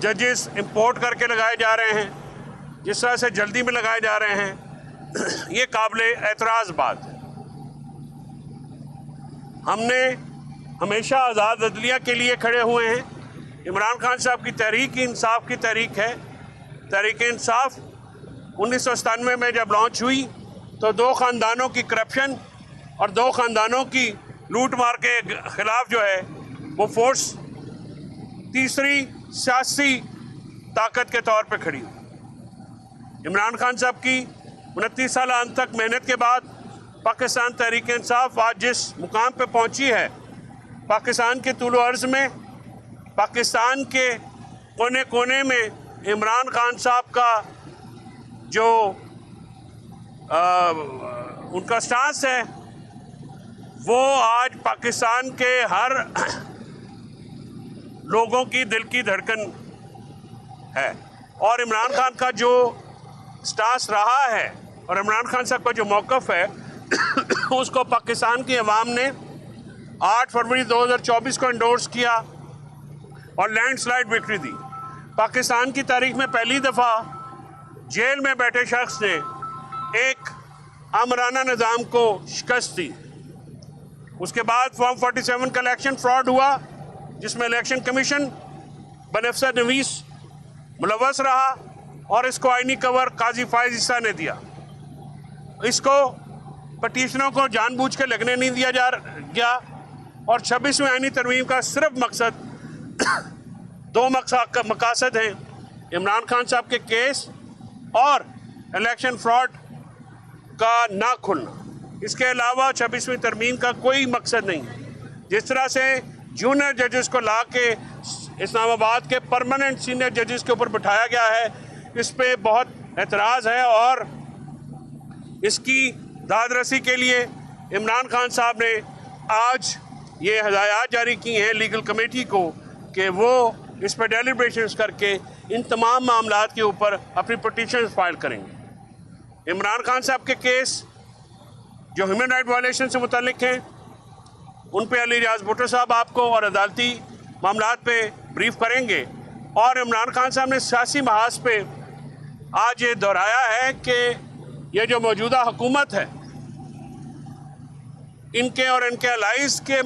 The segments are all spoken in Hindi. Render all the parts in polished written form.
जजेस इंपोर्ट करके लगाए जा रहे हैं, जिस तरह से जल्दी में लगाए जा रहे हैं, ये काबिल एतराज़ बात है। हमने हमेशा आज़ाद अदलिया के लिए खड़े हुए हैं। इमरान खान साहब की तहरीक इंसाफ की तहरीक है। तहरीक इंसाफ 1997 में जब लॉन्च हुई तो दो ख़ानदानों की करप्शन और दो ख़ानदानों की लूट मार के ख़िलाफ़ जो है वो फोर्स तीसरी सियासी ताकत के तौर पे खड़ी हुई। इमरान खान साहब की 29 साल अंत तक मेहनत के बाद पाकिस्तान तहरीक इंसाफ आज जिस मुकाम पे पहुंची है, पाकिस्तान के तूल अर्ज़ में, पाकिस्तान के कोने कोने में इमरान खान साहब का जो उनका स्टांस है वो आज पाकिस्तान के हर लोगों की दिल की धड़कन है। और इमरान खान का जो स्टांस रहा है और इमरान खान साहब का जो मौक़िफ़ है उसको पाकिस्तान की अवाम ने 8 फरवरी 2024 को एंडोर्स किया और लैंडस्लाइड विक्ट्री दी। पाकिस्तान की तारीख में पहली दफ़ा जेल में बैठे शख्स ने एक आमराना निज़ाम को शिकस्त दी। उसके बाद फॉर्म 47 का इलेक्शन फ्रॉड हुआ, जिसमें इलेक्शन कमीशन बनफ़्सद नवीस मुलव्वस रहा और इसको आईनी कवर काजी फायज़ ईसा ने दिया। इसको पटिशनरों को जानबूझ के लगने नहीं दिया गया और 26वीं आईनी तरमीम का सिर्फ मकसद दो मकासद हैं, इमरान खान साहब के केस और इलेक्शन फ्रॉड का ना खुलना। इसके अलावा 26वीं तरमीम का कोई मकसद नहीं है। जिस तरह से जूनियर जजेस को ला के इस्लामाबाद के परमानेंट सीनियर जजेस के ऊपर बिठाया गया है, इस पे बहुत एतराज़ है और इसकी दादरसी के लिए इमरान खान साहब ने आज ये हदायत जारी की हैं लीगल कमेटी को कि वो इस पर डेलिब्रेशंस करके इन तमाम मामलात के ऊपर अपनी पिटीशन फाइल करेंगे। इमरान खान साहब के केस जो ह्यूमन राइट वायलेशन से मुतल्लिक हैं उन पे अली रियाज भुट्टो साहब आपको और अदालती मामलात पे ब्रीफ करेंगे। और इमरान खान साहब ने सियासी महाज पे आज ये दोहराया है कि ये जो मौजूदा हुकूमत है इनके और इनके अलाइज के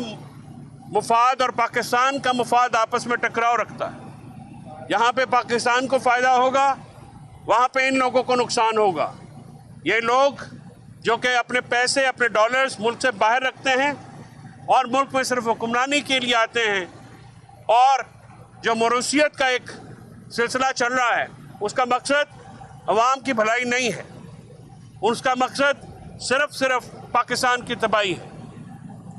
मुफाद और पाकिस्तान का मुफाद आपस में टकराव रखता है। यहाँ पे पाकिस्तान को फ़ायदा होगा, वहाँ पे इन लोगों को नुकसान होगा। ये लोग जो कि अपने पैसे, अपने डॉलर्स मुल्क से बाहर रखते हैं और मुल्क में सिर्फ हुक्मरानी के लिए आते हैं, और जो मरूसियत का एक सिलसिला चल रहा है उसका मकसद अवाम की भलाई नहीं है, उसका मकसद सिर्फ पाकिस्तान की तबाही है।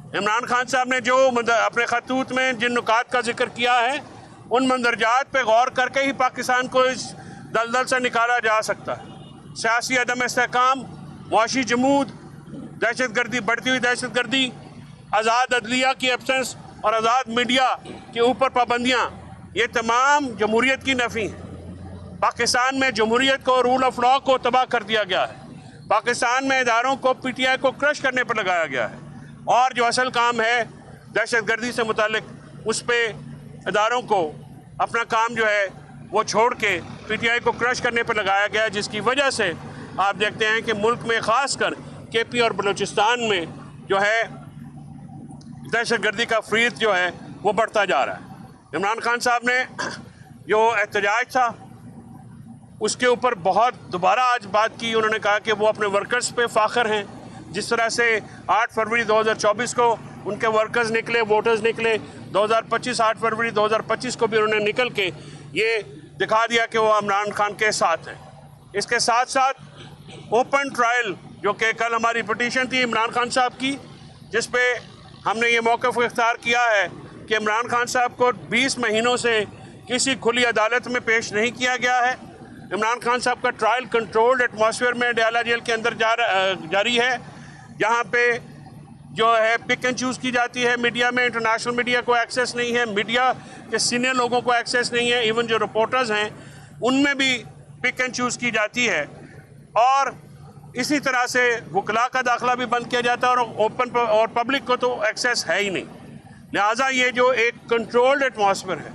इमरान खान साहब ने जो अपने खतूत में जिन नुकात का जिक्र किया है उन मंदरजात पे गौर करके ही पाकिस्तान को इस दलदल से निकाला जा सकता है। सियासी अदम इस्तेहकाम, मुआशी जमूद, दहशत गर्दी, बढ़ती हुई दहशत गर्दी, आज़ाद अदलिया की एब्सेंस और आज़ाद मीडिया के ऊपर पाबंदियाँ, ये तमाम जमहूरियत की नफ़ी हैं। पाकिस्तान में जमहूरियत को, रूल ऑफ लॉ को तबाह कर दिया गया है। पाकिस्तान में इदारों को PTI को क्रश करने पर लगाया गया है और जो असल काम है दहशत गर्दी से मुतालिक, उस पर इदारों को अपना काम जो है वो छोड़ के PTI को क्रश करने पर लगाया गया है, जिसकी वजह से आप देखते हैं कि मुल्क में ख़ासकर KP और बलूचिस्तान में जो है दहशत गर्दी का फ्रीज जो है वो बढ़ता जा रहा है। इमरान खान साहब ने जो एहतजाज था उसके ऊपर बहुत दोबारा आज बात की। उन्होंने कहा कि वो अपने वर्कर्स पे फ़ाखर हैं। जिस तरह से 8 फरवरी 2024 को उनके वर्कर्स निकले, वोटर्स निकले, 2025 8 फरवरी 2025 को भी उन्होंने निकल के ये दिखा दिया कि वो इमरान खान के साथ हैं। इसके साथ साथ ओपन ट्रायल जो कि कल हमारी पिटीशन थी इमरान खान साहब की, जिस पे हमने ये मौक़िफ़ इख्तियार किया है कि इमरान खान साहब को 20 महीनों से किसी खुली अदालत में पेश नहीं किया गया है। इमरान खान साहब का ट्रायल कंट्रोल्ड एटमॉस्फेयर में डयाला जेल के अंदर जारी है, जहाँ पे जो है पिक एंड चूज़ की जाती है। मीडिया में इंटरनेशनल मीडिया को एक्सेस नहीं है, मीडिया के सीनियर लोगों को एक्सेस नहीं है, इवन जो रिपोर्टर्स हैं उनमें भी पिक एंड चूज़ की जाती है। और इसी तरह से वकला का दाखिला भी बंद किया जाता है और ओपन और पब्लिक को तो एक्सेस है ही नहीं। लिहाजा ये जो एक कंट्रोल्ड एटमॉस्फेयर है,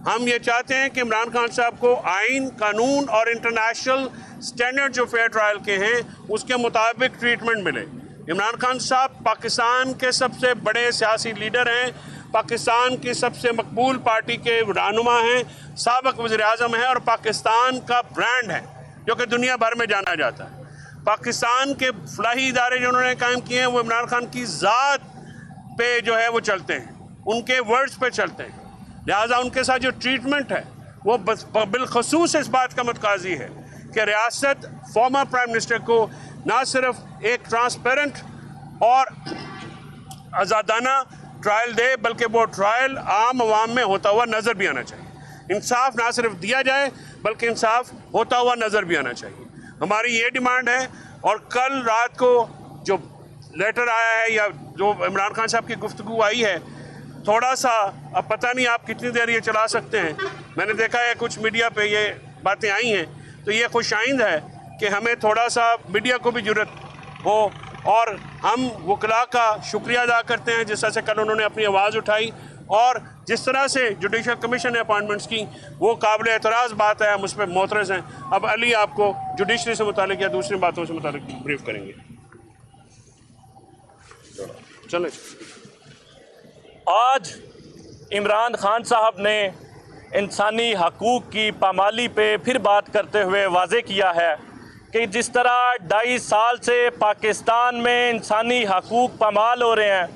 हम ये चाहते हैं कि इमरान खान साहब को आइन, कानून और इंटरनेशनल स्टैंडर्ड जो फेयर ट्रायल के हैं उसके मुताबिक ट्रीटमेंट मिले। इमरान खान साहब पाकिस्तान के सबसे बड़े सियासी लीडर हैं, पाकिस्तान की सबसे मकबूल पार्टी के रहनुमा हैं, साबिक़ वज़ीर-ए-आज़म हैं और पाकिस्तान का ब्रांड है जो कि दुनिया भर में जाना जाता है। पाकिस्तान के फलाही इदारे जो उन्होंने कायम किए हैं वो इमरान खान की ज़ात पे जो है वो चलते हैं, उनके वर्ड्स पे चलते हैं। लिहाजा उनके साथ जो ट्रीटमेंट है वो बिलखसूस इस बात का मुतकाज़ी है कि रियासत फॉर्मर प्राइम मिनिस्टर को ना सिर्फ एक ट्रांसपेरेंट और आज़ादाना ट्रायल दे बल्कि वो ट्रायल आम आवाम में होता हुआ नज़र भी आना चाहिए। इंसाफ ना सिर्फ दिया जाए बल्कि इंसाफ होता हुआ नज़र भी आना चाहिए। हमारी ये डिमांड है। और कल रात को जो लेटर आया है या जो इमरान खान साहब की गुफ्तगू आई है, थोड़ा सा, अब पता नहीं आप कितनी देर ये चला सकते हैं, मैंने देखा है कुछ मीडिया पे ये बातें आई हैं, तो ये खुशाइंद है कि हमें थोड़ा सा मीडिया को भी ज़रूरत हो और हम वकला का शुक्रिया अदा करते हैं जिस तरह से कल उन्होंने अपनी आवाज़ उठाई और जिस तरह से जुडिशल कमीशन ने अपॉइंटमेंट्स की वो काबिल एतराज़ बात है, हम उस पर मोतरज़ हैं। अब अली आपको जुडिशरी से मुतालिक या दूसरी बातों से मुतालिक ब्रीफ करेंगे। चलें। आज इमरान खान साहब ने इंसानी हकूक़ की पामाली पे फिर बात करते हुए वाज़े किया है कि जिस तरह 2.5 साल से पाकिस्तान में इंसानी हकूक़ पामाल हो रहे हैं,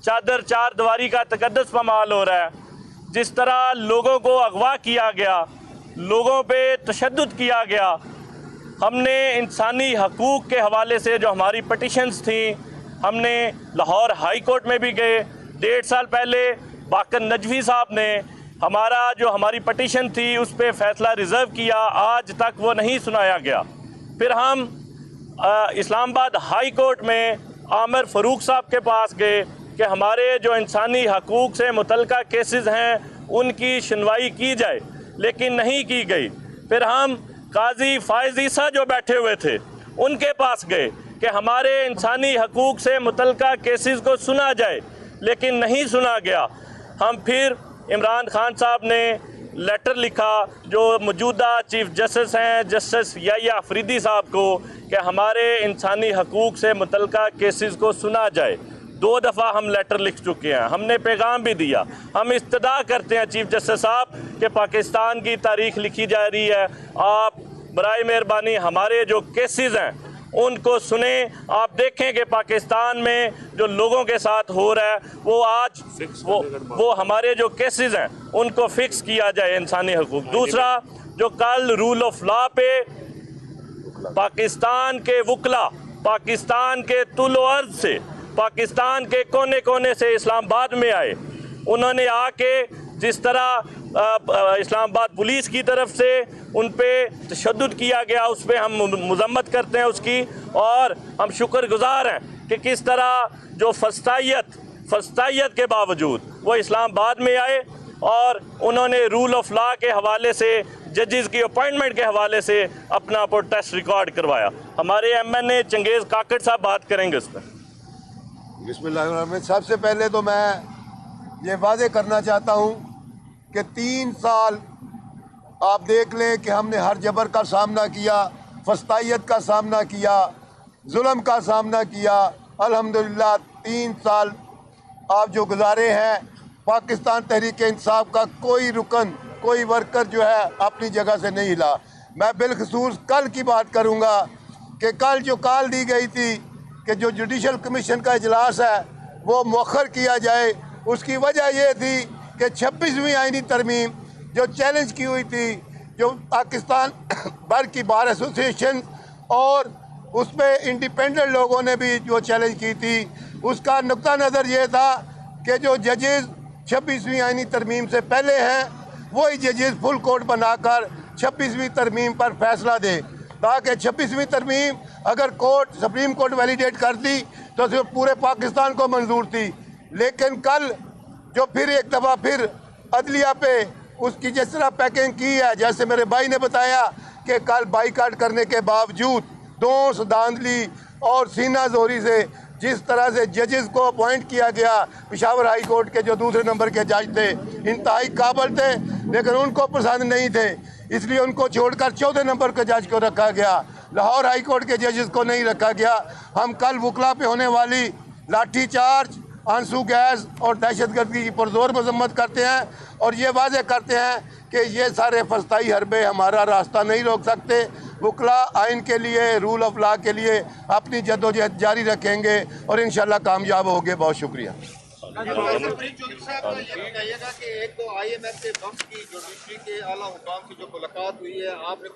चादर चार दीवारी का तकद्दुस पामाल हो रहा है, जिस तरह लोगों को अगवा किया गया, लोगों पे तशद्दुद किया गया, हमने इंसानी हकूक़ के हवाले से जो हमारी पटिशन्स थी, हमने लाहौर हाई कोर्ट में भी गए। 1.5 साल पहले बाकर नजवी साहब ने हमारी पटिशन थी उस पर फ़ैसला रिज़र्व किया, आज तक वो नहीं सुनाया गया। फिर हम इस्लामाबाद हाई कोर्ट में आमिर फ़ारूक साहब के पास गए कि हमारे जो इंसानी हकूक़ से मुतल्लिक़ा केसेस हैं उनकी सुनवाई की जाए, लेकिन नहीं की गई। फिर हम काजी फ़ाइज़ ईसा जो बैठे हुए थे उनके पास गए कि हमारे इंसानी हकूक़ से मुतल्लिक़ा केसेस को सुना जाए, लेकिन नहीं सुना गया। हम फिर इमरान खान साहब ने लेटर लिखा जो मौजूदा चीफ जस्टिस हैं जस्टिस याह्या अफरीदी साहब को कि हमारे इंसानी हकूक़ से मुतल्लिक़ा केसेस को सुना जाए। 2 दफ़ा हम लेटर लिख चुके हैं, हमने पैगाम भी दिया। हम इस्तदा करते हैं चीफ जस्टिस साहब कि पाकिस्तान की तारीख़ लिखी जा रही है, आप बराए मेहरबानी हमारे जो केसेस हैं उनको सुने। आप देखें कि पाकिस्तान में जो लोगों के साथ हो रहा है वो आज वो हमारे जो केसेस हैं उनको फिक्स किया जाए इंसानी हकूक़। दूसरा, जो कल रूल ऑफ लॉ पे पाकिस्तान के वकला, पाकिस्तान के तुलो अर्ज़ से, पाकिस्तान के कोने कोने से इस्लामाबाद में आए, उन्होंने आके जिस तरह इस्लामाबाद पुलिस की तरफ से उन पे तशद्दुद किया गया, उस पर हम मज़म्मत करते हैं उसकी, और हम शुक्रगुज़ार हैं कि किस तरह जो फस्तायत के बावजूद वो इस्लामाबाद में आए और उन्होंने रूल ऑफ लॉ के हवाले से, जजेस की अपॉइंटमेंट के हवाले से अपना प्रोटेस्ट रिकॉर्ड करवाया। हमारे MNA चंगेज़ काकड़ साहब बात करेंगे उस पर। बिस्मिल्लाह। सबसे पहले तो मैं ये वादे करना चाहता हूँ कि 3 साल आप देख लें कि हमने हर जबर का सामना किया, फस्तायत का सामना किया, जुल्म का सामना किया। अल्हम्दुलिल्लाह 3 साल आप जो गुजारे हैं, पाकिस्तान तहरीक इंसाफ का कोई रुकन, कोई वर्कर जो है अपनी जगह से नहीं हिला। मैं बिलखसूस कल की बात करूँगा कि कल जो कॉल दी गई थी कि जो जुडिशल कमीशन का इजलास है वो मौखर किया जाए, उसकी वजह ये थी कि 26वीं आईनी तरमीम जो चैलेंज की हुई थी, जो पाकिस्तान भर की बार एसोसिएशन और उसमें इंडिपेंडेंट लोगों ने भी जो चैलेंज की थी, उसका नुक्ता नज़र ये था कि जो जजेस 26वीं आईनी तरमीम से पहले हैं वही जजेस फुल कोर्ट बनाकर 26वीं तरमीम पर फैसला दें, ताकि 26वीं तरमीम अगर कोर्ट सुप्रीम कोर्ट वैलिडेट करती तो सिर्फ पूरे पाकिस्तान को मंजूर थी। लेकिन कल जो फिर एक दफ़ा फिर अदलिया पे उसकी जिस तरह पैकिंग की है, जैसे मेरे भाई ने बताया कि कल बाईकाट करने के बावजूद दोष धांधली और सीना जोरी से जिस तरह से जजेस को अपॉइंट किया गया, पेशावर हाई कोर्ट के जो दूसरे नंबर के जज थे इंतहाई काबिल थे, लेकिन उनको पसंद नहीं थे, इसलिए उनको छोड़कर 14 नंबर के जज को रखा गया। लाहौर हाई कोर्ट के जजेस को नहीं रखा गया। हम कल वकला पे होने वाली लाठी चार्ज, आंसू गैस और दहशतगर्दी की पुरजोर मजम्मत करते हैं और ये वाजे करते हैं कि ये सारे फस्ताई हरबे हमारा रास्ता नहीं रोक सकते। वकला आइन के लिए, रूल ऑफ लॉ के लिए अपनी जद्दोजहद जारी रखेंगे और इंशाल्लाह कामयाब होंगे। बहुत शुक्रिया। चौधरी साहब, ये बताइएगा कि एक तो IMF के बम्स की जुडिशरी के आला हुकाम की जो मुलाकात हुई है, आपने